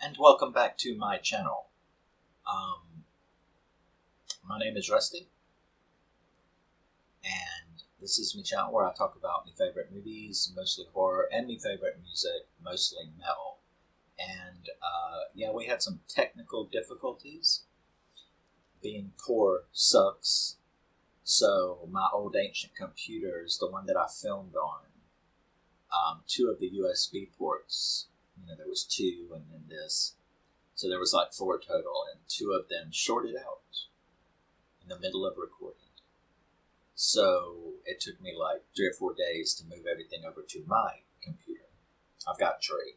and welcome back to my channel. My name is Rusty, and this is my channel where I talk about my favorite movies, mostly horror, and my favorite music, mostly metal. And yeah, we had some technical difficulties. Being poor sucks, so my old ancient computers, the one that I filmed on, two of the USB ports, there was two and then this, so there was like four total, and two of them shorted out in the middle of recording. So it took me like 3 or 4 days to move everything over to my computer. I've got three.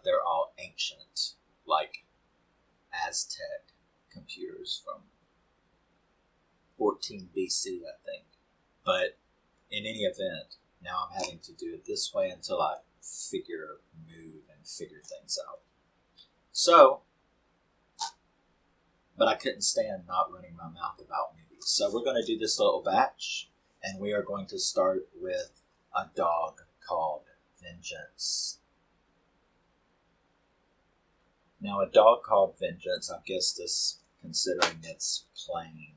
They're all ancient, like Aztec computers from 14 BC, I think. But in any event, now I'm having to do it this way until I move and figure things out. So, but I couldn't stand not running my mouth about movies. So we're going to do this little batch, and we are going to start with A Dog Called Vengeance. Now, A Dog Called Vengeance, I guess this, considering its plain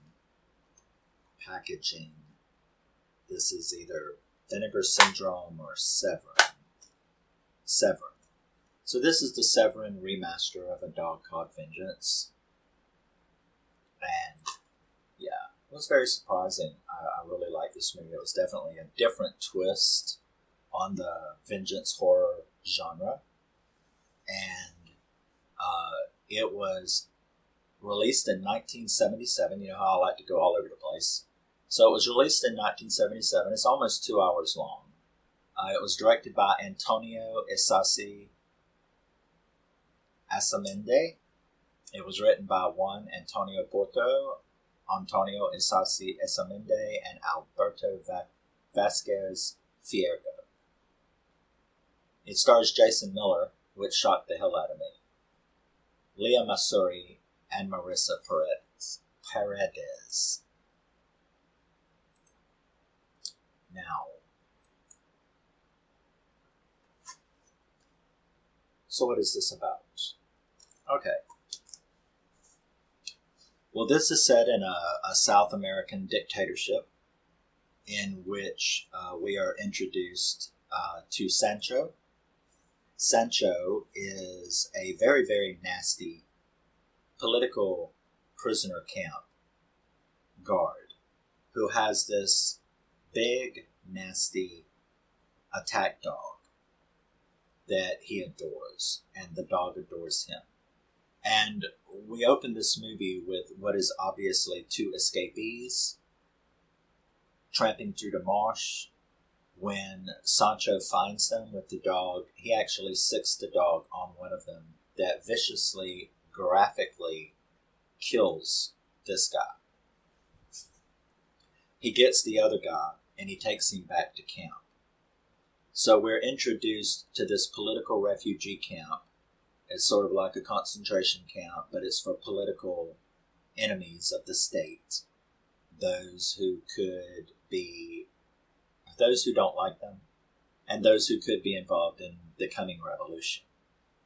packaging, this is either Vinegar Syndrome or Severin. So this is the Severin remaster of A Dog Called Vengeance. And yeah, it was very surprising. I really liked this movie. It was definitely a different twist on the vengeance horror genre. And it was released in 1977. You know how I like to go all over the place. So it was released in 1977. It's almost 2 hours long. It was directed by Antonio Isasi-Isasmendi. It was written by Juan Antonio Porto, Antonio Isasi-Isasmendi, and Alberto Vasquez Fierro. It stars Jason Miller, which shocked the hell out of me, Lea Massari, and Marisa Paredes. Now, so what is this about? Okay. Well, this is set in a South American dictatorship in which we are introduced to Sancho. Sancho is a very, very nasty political prisoner camp guard who has this big, nasty attack dog that he adores, and the dog adores him. And we open this movie with what is obviously two escapees tramping through the marsh. When Sancho finds them with the dog, he actually sicks the dog on one of them that viciously, graphically kills this guy. He gets the other guy and he takes him back to camp. So we're introduced to this political refugee camp. It's sort of like a concentration camp, but it's for political enemies of the state. Those who don't like them, and those who could be involved in the coming revolution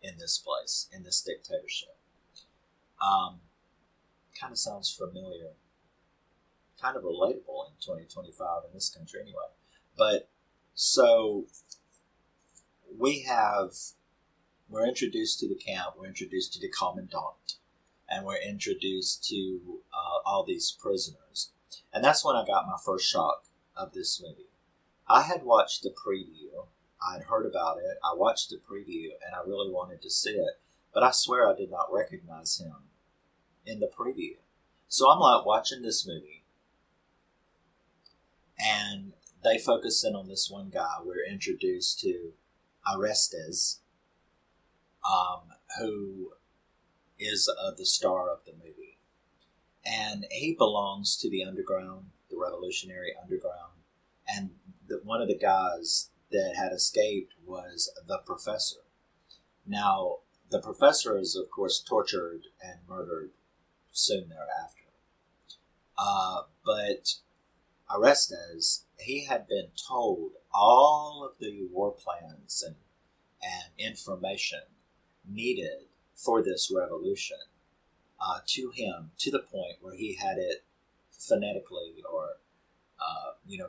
in this place, in this dictatorship. Kind of sounds familiar. Kind of relatable in 2025 in this country anyway. But, so, we're introduced to the camp, we're introduced to the commandant, and we're introduced to all these prisoners. And that's when I got my first shock of this movie. I had watched the preview, I'd heard about it, I watched the preview, and I really wanted to see it, but I swear I did not recognize him in the preview. So I'm like watching this movie, and they focus in on this one guy. We're introduced to Orestes, who is the star of the movie. And he belongs to the underground, the revolutionary underground. And one of the guys that had escaped was the professor. Now, the professor is, of course, tortured and murdered soon thereafter. But Orestes, he had been told all of the war plans and information needed for this revolution to him, to the point where he had it phonetically or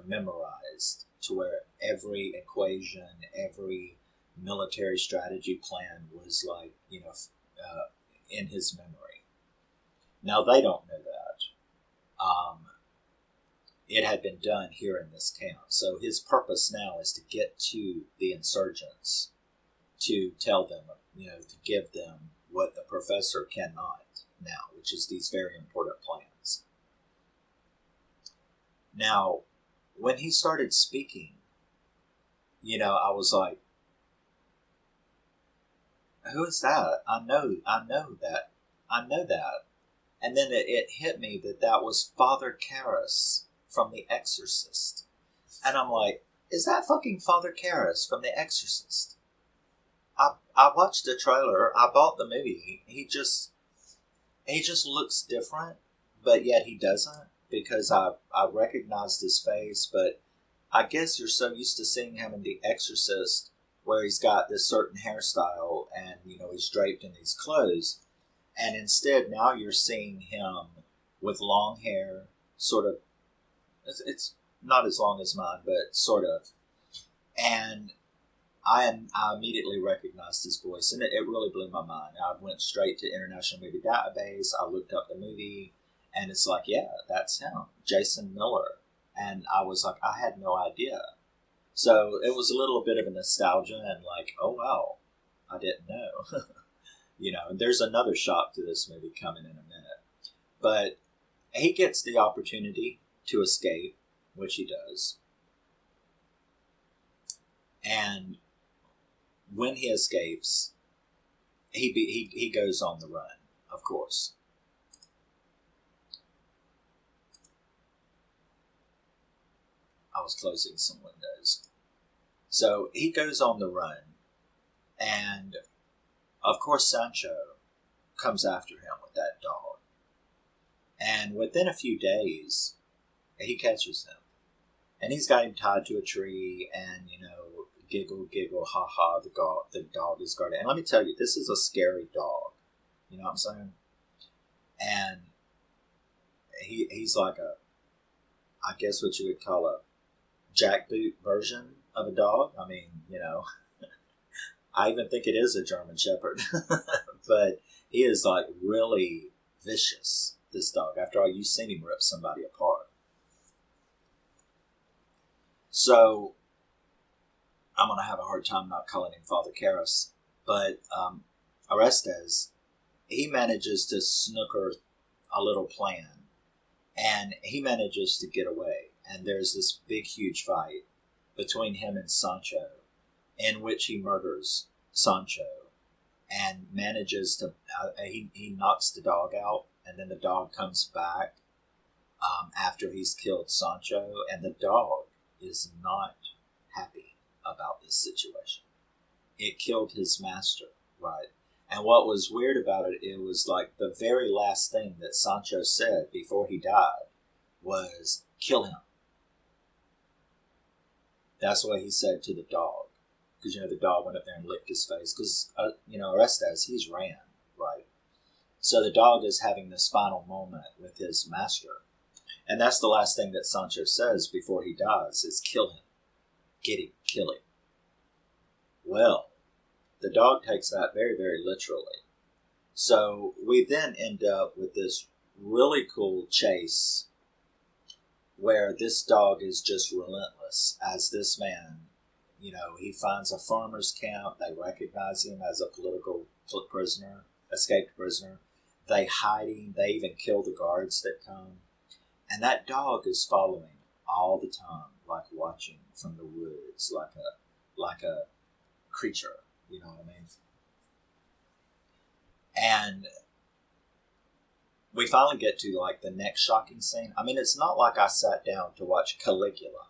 memorized, to where every equation, every military strategy plan was like in his memory. Now they don't know that. It had been done here in this camp. So his purpose now is to get to the insurgents, to tell them, to give them what the professor cannot now, which is these very important plans. Now, when he started speaking, I was like, who is that? I know that. I know that. And then it hit me that was Father Casares from The Exorcist. And I'm like, is that fucking Father Casares from The Exorcist? I watched the trailer. I bought the movie. He just looks different, but yet he doesn't, because I recognized his face. But I guess you're so used to seeing him in The Exorcist, where he's got this certain hairstyle and he's draped in these clothes, and instead now you're seeing him with long hair, sort of. It's not as long as mine, but sort of, and I immediately recognized his voice, and it really blew my mind. I went straight to International Movie Database. I looked up the movie, and it's like, yeah, that's him, Jason Miller. And I was like, I had no idea. So it was a little bit of a nostalgia, and like, oh wow, I didn't know. And there's another shock to this movie coming in a minute. But he gets the opportunity to escape, which he does. And when he escapes, he goes on the run, of course. I was closing some windows. So he goes on the run, and of course Sancho comes after him with that dog. And within a few days, he catches him. And he's got him tied to a tree, and, giggle, giggle, ha ha, the dog is guarded. And let me tell you, this is a scary dog. You know what I'm saying? And he's like I guess what you would call a jackboot version of a dog. I mean, I even think it is a German Shepherd. But he is like really vicious, this dog. After all, you've seen him rip somebody apart. So I'm going to have a hard time not calling him Father Casares. But Orestes, he manages to snooker a little plan. And he manages to get away. And there's this big, huge fight between him and Sancho, in which he murders Sancho and manages to... he knocks the dog out, and then the dog comes back after he's killed Sancho, and the dog is not happy about this situation. It killed his master, right? And what was weird about it, it was like the very last thing that Sancho said before he died was, kill him. That's what he said to the dog. Because, the dog went up there and licked his face. Because, Orestes, he's ran, right? So the dog is having this final moment with his master. And that's the last thing that Sancho says before he dies is, kill him. Get him. Kill him. Well, the dog takes that very, very literally. So we then end up with this really cool chase where this dog is just relentless as this man, he finds a farmer's camp. They recognize him as a political prisoner, escaped prisoner. They hide him. They even kill the guards that come. And that dog is following all the time, like watching from the woods, like a creature, you know what I mean? And we finally get to like the next shocking scene. I mean, it's not like I sat down to watch Caligula.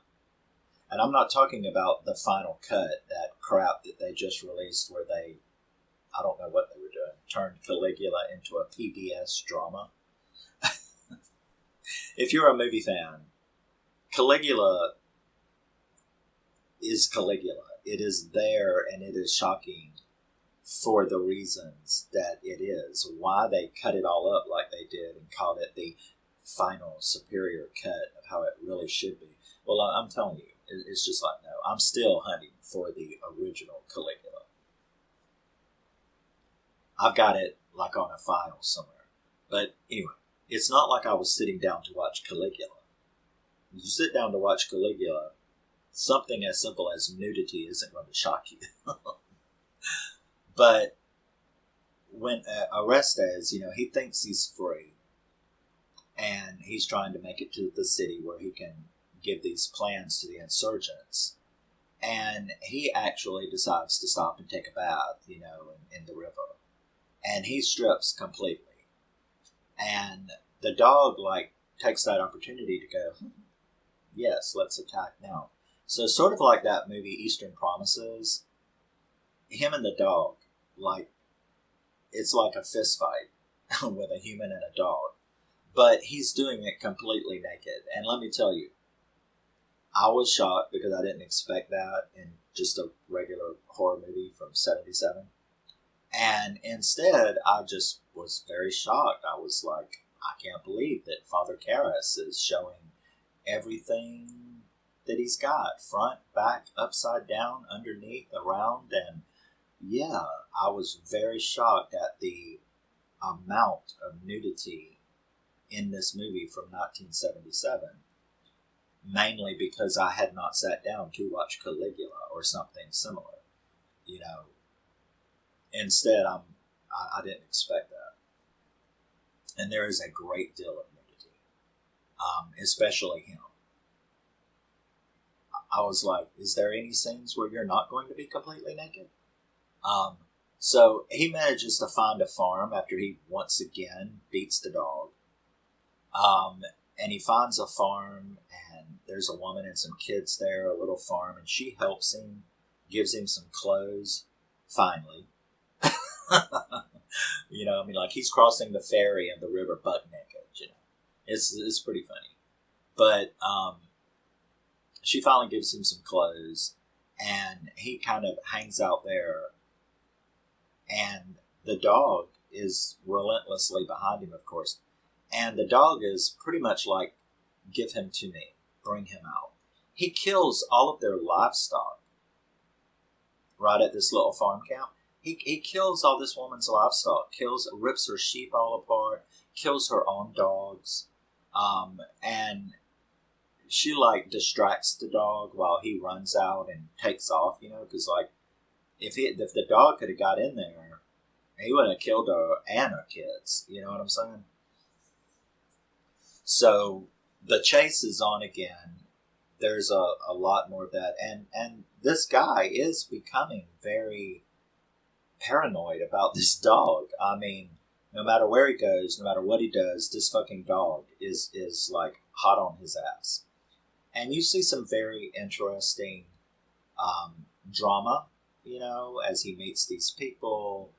And I'm not talking about the final cut, that crap that they just released where they, I don't know what they were doing, turned Caligula into a PBS drama. If you're a movie fan, Caligula is Caligula. It is there, and it is shocking for the reasons that it is. Why they cut it all up like they did and called it the final superior cut of how it really should be. Well, I'm telling you, it's just like, no, I'm still hunting for the original Caligula. I've got it like on a file somewhere. But anyway, it's not like I was sitting down to watch Caligula. When you sit down to watch Caligula, something as simple as nudity isn't going to shock you. But when Orestes, he thinks he's free, and he's trying to make it to the city where he can give these plans to the insurgents, and he actually decides to stop and take a bath, in the river, and he strips completely, and the dog takes that opportunity to go, yes, let's attack now. So sort of like that movie Eastern Promises, him and the dog, it's like a fist fight with a human and a dog. But he's doing it completely naked. And let me tell you, I was shocked because I didn't expect that in just a regular horror movie from 1977. And instead, I just was very shocked. I was like, I can't believe that Father Casares is showing everything that he's got. Front, back, upside down, underneath, around. And yeah, I was very shocked at the amount of nudity in this movie from 1977, mainly because I had not sat down to watch Caligula or something similar. Instead, I didn't expect that. And there is a great deal of nudity, especially him. I was like, is there any scenes where you're not going to be completely naked? So he manages to find a farm after he once again beats the dog. And he finds a farm, and there's a woman and some kids there, a little farm, and she helps him, gives him some clothes, finally. He's crossing the ferry and the river butt naked, It's pretty funny. But she finally gives him some clothes, and he kind of hangs out there, and the dog is relentlessly behind him, of course. And the dog is pretty much like, give him to me, bring him out. He kills all of their livestock right at this little farm camp. He kills all this woman's livestock, rips her sheep all apart, kills her own dogs, and she distracts the dog while he runs out and takes off, because if the dog could have got in there, he would have killed her and her kids. You know what I'm saying? So the chase is on again. There's a lot more of that. And this guy is becoming very paranoid about this dog. I mean, no matter where he goes, no matter what he does, this fucking dog is hot on his ass. And you see some very interesting drama, as he meets these people.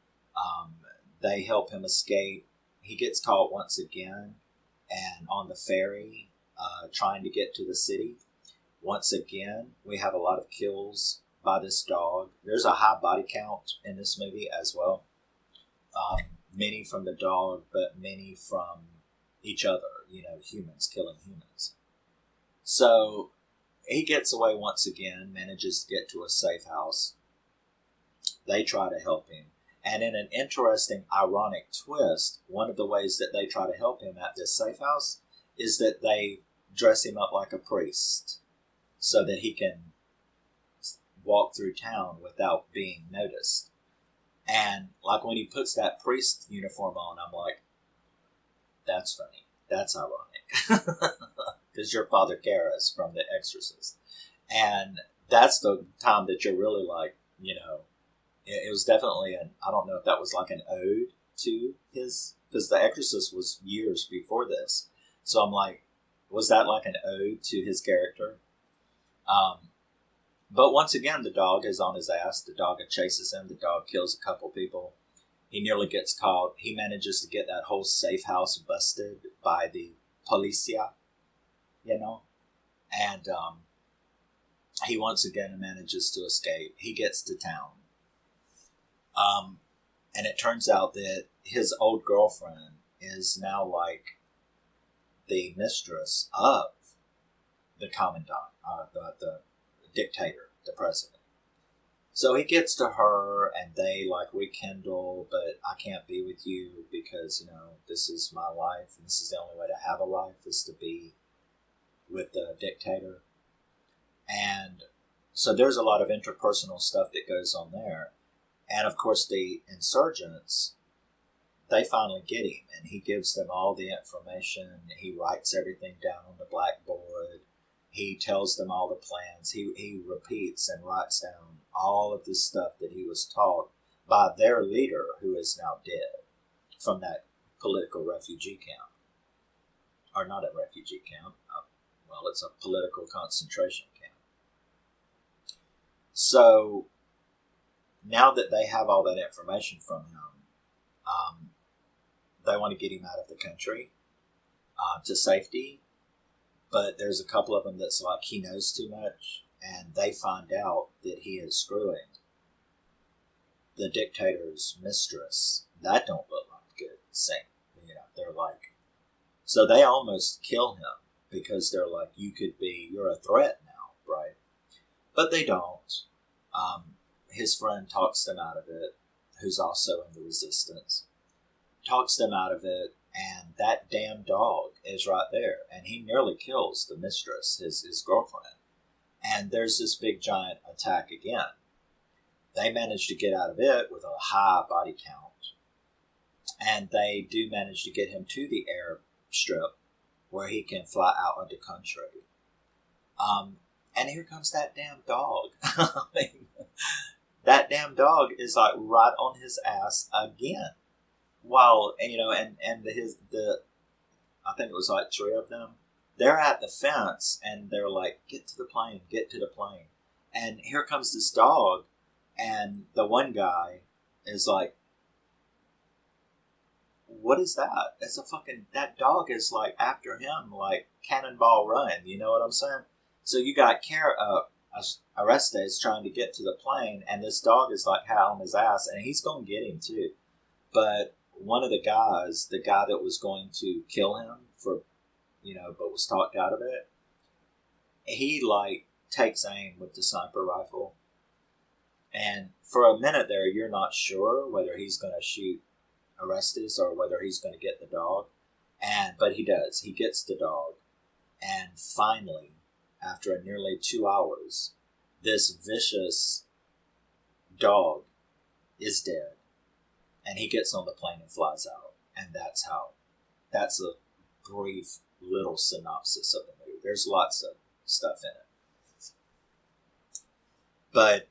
They help him escape. He gets caught once again, and on the ferry, trying to get to the city. Once again, we have a lot of kills by this dog. There's a high body count in this movie as well. Many from the dog, but many from each other, humans killing humans. So he gets away once again, manages to get to a safe house. They try to help him. And in an interesting, ironic twist, one of the ways that they try to help him at this safe house is that they dress him up like a priest so that he can walk through town without being noticed. And when he puts that priest uniform on, I'm like, that's funny. That's ironic. Because you're Father Casares from The Exorcist. And that's the time that you're really it was definitely I don't know if that was an ode to his, because The Exorcist was years before this. So I'm like, was that an ode to his character? But once again, the dog is on his ass. The dog chases him. The dog kills a couple people. He nearly gets caught. He manages to get that whole safe house busted by the policia, and he once again manages to escape. He gets to town. And it turns out that his old girlfriend is now like the mistress of the commandant, the dictator, the president. So he gets to her and they like rekindle, but I can't be with you because, this is my life. And this is the only way to have a life is to be with the dictator. And so there's a lot of interpersonal stuff that goes on there. And of course the insurgents, they finally get him and he gives them all the information. He writes everything down on the blackboard. He tells them all the plans. He repeats and writes down all of this stuff that he was taught by their leader, who is now dead, from that political refugee camp. Or not a refugee camp. It's a political concentration camp. So now that they have all that information from him, they want to get him out of the country to safety. But there's a couple of them that's like he knows too much, and they find out that he is screwing the dictator's mistress. That don't look like a good thing. They're like, so they almost kill him because they're like, you're a threat now, right? But they don't. His friend talks them out of it, who's also in the resistance, talks them out of it. And that damn dog is right there. And he nearly kills the mistress, his girlfriend. And there's this big giant attack again. They manage to get out of it with a high body count. And they do manage to get him to the airstrip where he can fly out of the country. And here comes that damn dog. That damn dog is like right on his ass again. While, I think it was like three of them, they're at the fence and they're like, get to the plane. And here comes this dog, and the one guy is like, what is that? That dog is like after him, like Cannonball Run, you know what I'm saying? So you got Orestes trying to get to the plane, and this dog is like on his ass, and he's going to get him too. But one of the guys, the guy that was going to kill him but was talked out of it, he like takes aim with the sniper rifle. And for a minute there, you're not sure whether he's going to shoot Orestes or whether he's going to get the dog. But he does. He gets the dog. And finally, after nearly 2 hours, this vicious dog is dead. And he gets on the plane and flies out. And that's a brief little synopsis of the movie. There's lots of stuff in it. But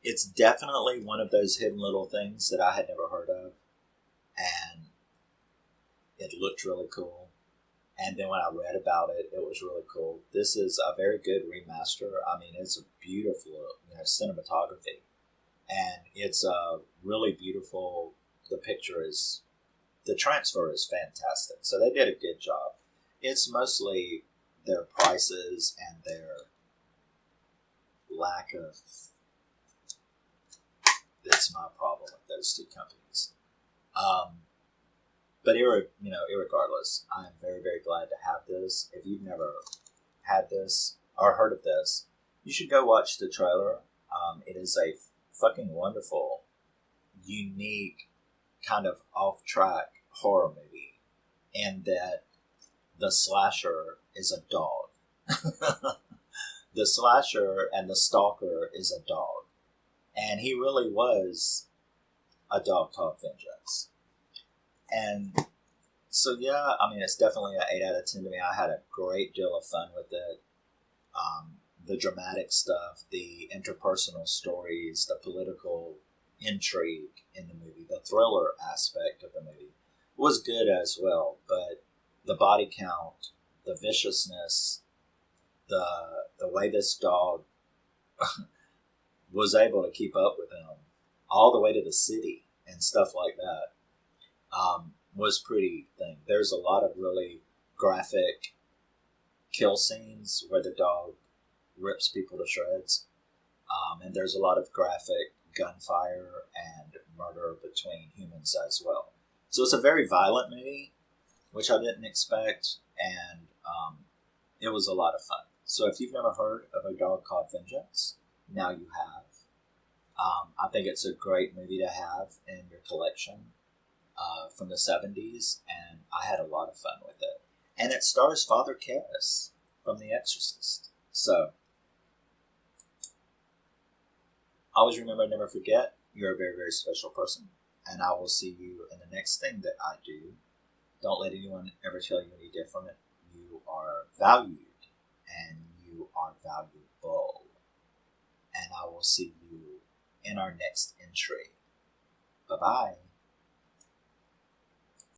it's definitely one of those hidden little things that I had never heard of. And it looked really cool. And then when I read about it, it was really cool. This is a very good remaster. I mean, it's a beautiful cinematography. And it's a really beautiful, the transfer is fantastic. So they did a good job. It's mostly their prices and their lack of, that's my problem with those two companies. But irregardless, I am very, very glad to have this. If you've never had this or heard of this, you should go watch the trailer. It is a fucking wonderful, unique, kind of off-track horror movie, and that the slasher is a dog. The slasher and the stalker is a dog. And he really was a dog called Vengeance. And so, yeah, I mean, it's definitely an 8 out of 10 to me. I had a great deal of fun with it. The dramatic stuff, the interpersonal stories, the political intrigue in the movie, the thriller aspect of the movie was good as well. But the body count, the viciousness, the way this dog was able to keep up with him all the way to the city and stuff like that was pretty thing. There's a lot of really graphic kill scenes where the dog rips people to shreds. And there's a lot of graphic gunfire and murder between humans as well. So it's a very violent movie, which I didn't expect, and it was a lot of fun. So if you've never heard of A Dog Called Vengeance, now you have. I think it's a great movie to have in your collection from the 70s, and I had a lot of fun with it. And it stars Father Karras from The Exorcist. So, always remember, never forget, you're a very, very special person. And I will see you in the next thing that I do. Don't let anyone ever tell you any different. You are valued, and you are valuable. And I will see you in our next entry. Bye-bye.